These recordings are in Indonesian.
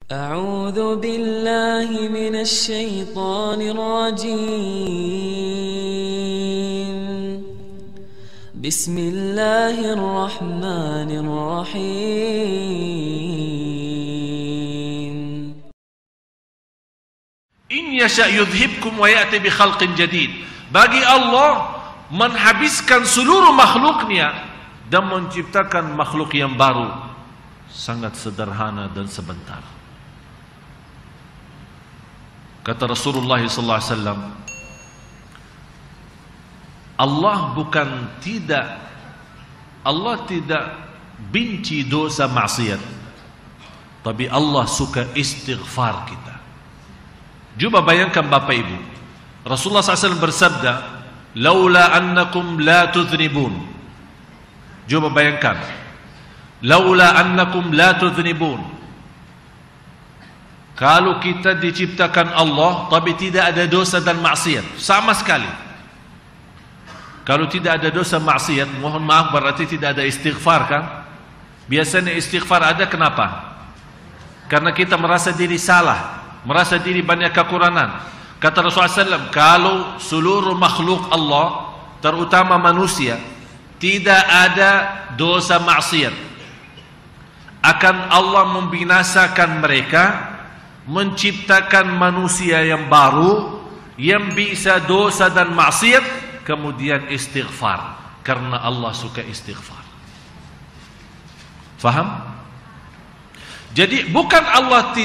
أعوذ بالله من الشيطان الرجيم بسم الله الرحمن الرحيم In yasha' yudhibkum wa ya'ti bi khalqin jadid. Bagi Allah menghabiskan seluruh makhluknya dan menciptakan makhluk yang baru. Sangat sederhana dan sebentar. Kata Rasulullah sallallahu alaihi wasallam, Allah tidak benci dosa maksiat, tapi Allah suka istighfar kita. Coba bayangkan Bapak Ibu, Rasulullah SAW bersabda, "Laula annakum la tudhnibun." Coba bayangkan, "Laula annakum la tudhnibun." Kalau kita diciptakan Allah tapi tidak ada dosa dan maksiat sama sekali. Kalau tidak ada dosa maksiat, mohon maaf, berarti tidak ada istighfar, kan? Biasanya istighfar ada, kenapa? Karena kita merasa diri salah, merasa diri banyak kekurangan. Kata Rasulullah SAW, kalau seluruh makhluk Allah, terutama manusia, tidak ada dosa maksiat, akan Allah membinasakan mereka, menciptakan manusia yang baru, yang bisa dosa dan maksiat, kemudian istighfar, karena Allah suka istighfar. Faham? Jadi bukan Allah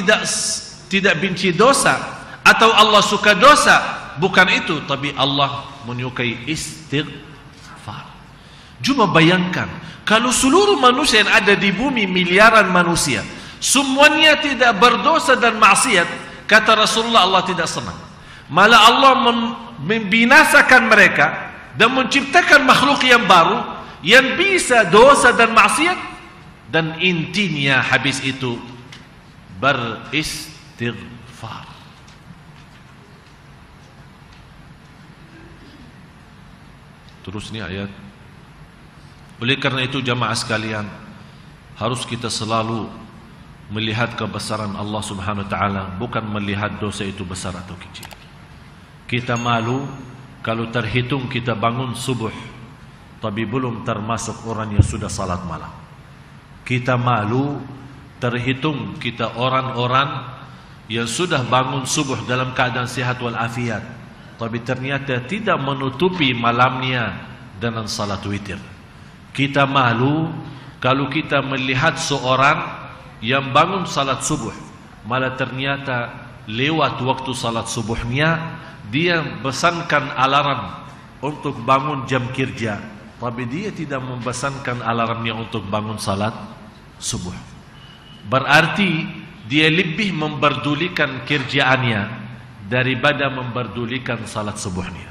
tidak benci dosa atau Allah suka dosa, bukan itu, tapi Allah menyukai istighfar. Cuma bayangkan kalau seluruh manusia yang ada di bumi, miliaran manusia, semuanya tidak berdosa dan maksiat, kata Rasulullah, Allah tidak senang. Malah Allah membinasakan mereka dan menciptakan makhluk yang baru yang bisa dosa dan maksiat, dan intinya habis itu beristighfar. Terus ni ayat. Oleh karena itu jamaah sekalian, harus kita selalu melihat kebesaran Allah Subhanahu wa taala, bukan melihat dosa itu besar atau kecil. Kita malu kalau terhitung kita bangun subuh tapi belum termasuk orang yang sudah salat malam. Kita malu terhitung kita orang-orang yang sudah bangun subuh dalam keadaan sehat walafiat, tapi ternyata tidak menutupi malamnya dengan salat witir. Kita malu kalau kita melihat seorang yang bangun salat subuh, malah ternyata lewat waktu salat subuhnya dia pesankan alarm untuk bangun jam kerja, tapi dia tidak mempesankan alarmnya untuk bangun salat subuh. Berarti dia lebih memperdulikan kerjaannya daripada memperdulikan salat subuhnya.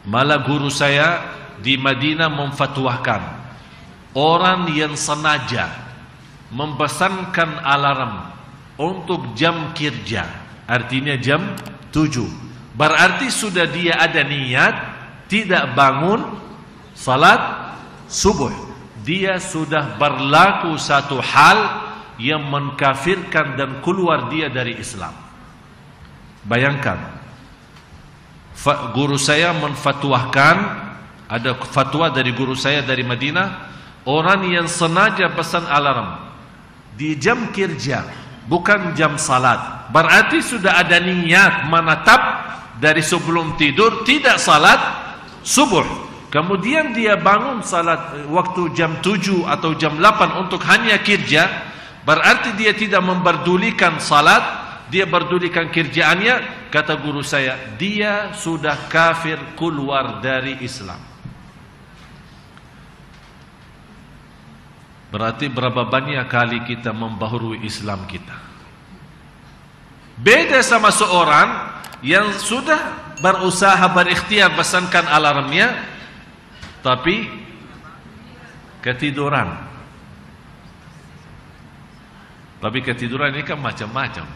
Malah guru saya di Madinah memfatwakan, orang yang sengaja mempesankan alarm untuk jam kerja, artinya jam 7, berarti sudah dia ada niat tidak bangun salat subuh. Dia sudah berlaku satu hal yang mengkafirkan dan keluar dia dari Islam. Bayangkan, guru saya menfatwakan, ada fatwa dari guru saya dari Madinah, orang yang sengaja pesan alarm di jam kerja, bukan jam salat, berarti sudah ada niat menetap dari sebelum tidur tidak salat subuh, kemudian dia bangun salat waktu jam 7 atau jam 8 untuk hanya kerja, berarti dia tidak memperdulikan salat, dia berdulikan kerjaannya. Kata guru saya, dia sudah kafir, keluar dari Islam. Berarti berapa banyak kali kita membaharui Islam kita. Beda sama seorang yang sudah berusaha berikhtiar pesankan alarmnya, tapi ketiduran. Tapi ketiduran ini kan macam-macam.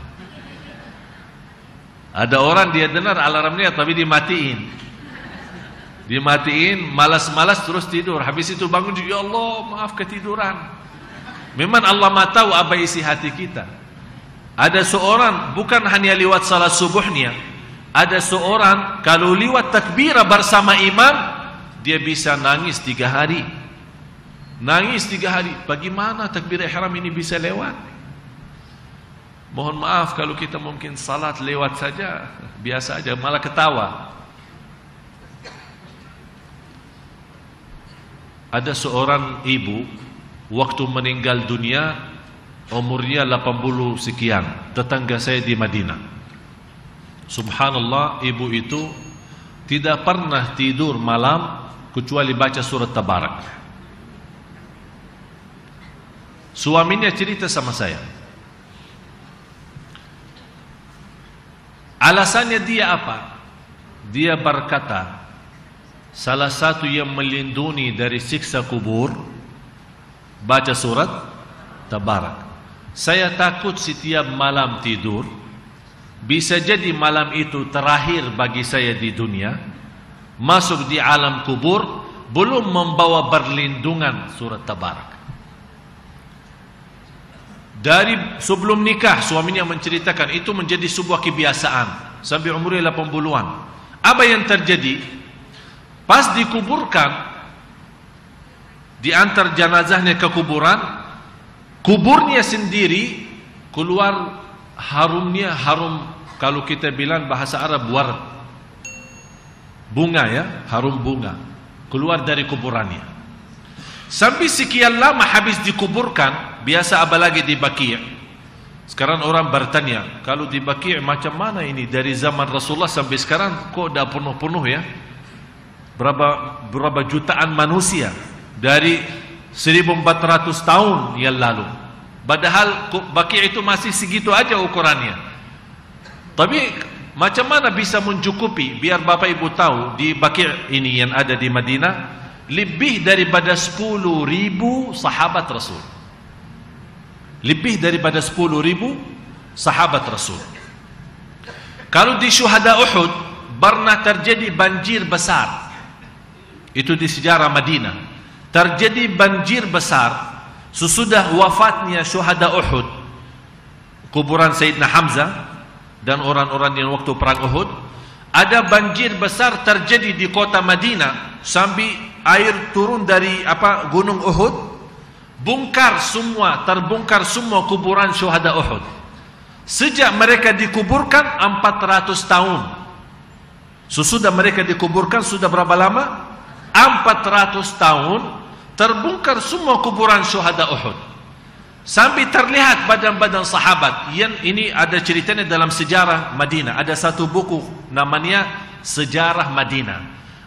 Ada orang dia dengar alarmnya tapi dimatiin. Dimatiin, malas-malas terus tidur. Habis itu bangun, ya Allah maaf ketiduran. Memang Allah maha tahu apa isi hati kita. Ada seorang bukan hanya lewat salat subuhnya, ada seorang kalau lewat takbirah bersama imam, dia bisa nangis 3 hari. Nangis 3 hari. Bagaimana takbirah ihram ini bisa lewat? Mohon maaf kalau kita mungkin salat lewat saja, biasa aja, malah ketawa. Ada seorang ibu waktu meninggal dunia umurnya 80 sekian, tetangga saya di Madinah. Subhanallah, ibu itu tidak pernah tidur malam kecuali baca surat Tabarak. Suaminya cerita sama saya, alasannya dia apa? Dia berkata, salah satu yang melindungi dari siksa kubur baca surat Tabarak. Saya takut setiap malam tidur, bisa jadi malam itu terakhir bagi saya di dunia, masuk di alam kubur belum membawa berlindungan surat Tabarak. Dari sebelum nikah suaminya menceritakan itu menjadi sebuah kebiasaan sampai umurnya 80-an. Apa yang terjadi? Pas dikuburkan, diantar jenazahnya ke kuburan, kuburnya sendiri keluar harumnya, harum kalau kita bilang bahasa Arab warad, bunga ya, harum bunga keluar dari kuburannya. Sampai sekian lama habis dikuburkan, biasa apalagi di Baqi'. Sekarang orang bertanya, kalau di Baqi' macam mana ini dari zaman Rasulullah sampai sekarang kok dah penuh-penuh ya? Berapa jutaan manusia dari 1400 tahun yang lalu. Padahal Baqi' itu masih segitu aja ukurannya. Tapi macam mana bisa mencukupi? Biar Bapak Ibu tahu, di Baqi' ini yang ada di Madinah lebih daripada 10.000 sahabat Rasul. Lebih daripada 10.000 sahabat Rasul. Kalau di syuhada Uhud pernah terjadi banjir besar. Itu di sejarah Madinah. Terjadi banjir besar sesudah wafatnya syuhada Uhud, kuburan Sayyidina Hamzah dan orang-orang yang waktu perang Uhud. Ada banjir besar terjadi di kota Madinah sampai air turun dari gunung Uhud, terbongkar semua kuburan syuhada Uhud. Sejak mereka dikuburkan 400 tahun. Sesudah mereka dikuburkan sudah berapa lama? 400 tahun terbongkar semua kuburan syuhada Uhud. Sampai terlihat badan-badan sahabat. Yang ini ada ceritanya dalam sejarah Madinah. Ada satu buku namanya Sejarah Madinah.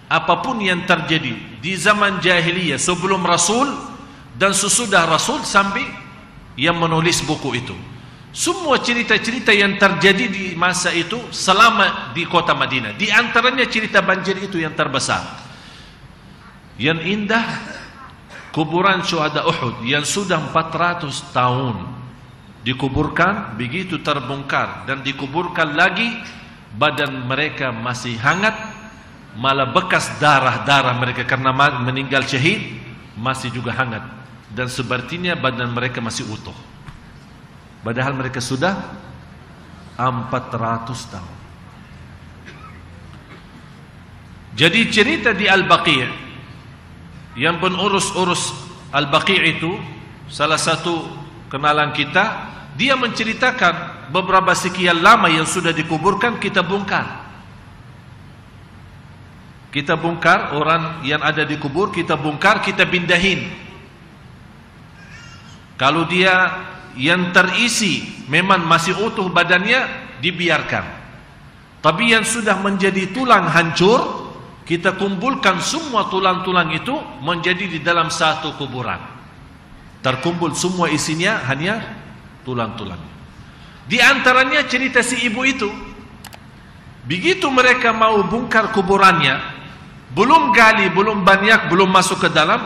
Apapun yang terjadi di zaman jahiliyah sebelum Rasul dan sesudah Rasul, sampai yang menulis buku itu, semua cerita-cerita yang terjadi di masa itu selama di kota Madinah. Di antaranya cerita banjir itu yang terbesar. Yang indah, kuburan syuhada Uhud yang sudah 400 tahun dikuburkan, begitu terbongkar dan dikuburkan lagi, badan mereka masih hangat, malah bekas darah-darah mereka karena meninggal syahid masih juga hangat, dan sepertinya badan mereka masih utuh, padahal mereka sudah 400 tahun. Jadi cerita di Al-Baqi', yang pengurus Al-Baqi' itu salah satu kenalan kita, dia menceritakan beberapa sekian lama yang sudah dikuburkan kita bongkar. Kita bongkar orang yang ada di kubur, kita bongkar, kita pindahin. Kalau dia yang terisi memang masih utuh badannya, dibiarkan. Tapi yang sudah menjadi tulang hancur, kita kumpulkan semua tulang-tulang itu menjadi di dalam satu kuburan. Terkumpul semua isinya hanya tulang-tulang. Di antaranya cerita si ibu itu. Begitu mereka mau bongkar kuburannya, belum gali, belum banyak, belum masuk ke dalam,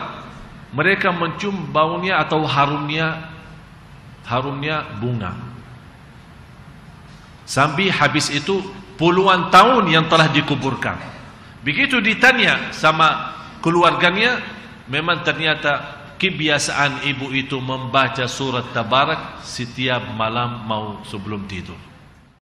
mereka mencium baunya atau harumnya bunga. Sampai habis itu puluhan tahun yang telah dikuburkan. Begitu ditanya sama keluarganya, memang ternyata kebiasaan ibu itu membaca surat Tabarak setiap malam mau sebelum tidur.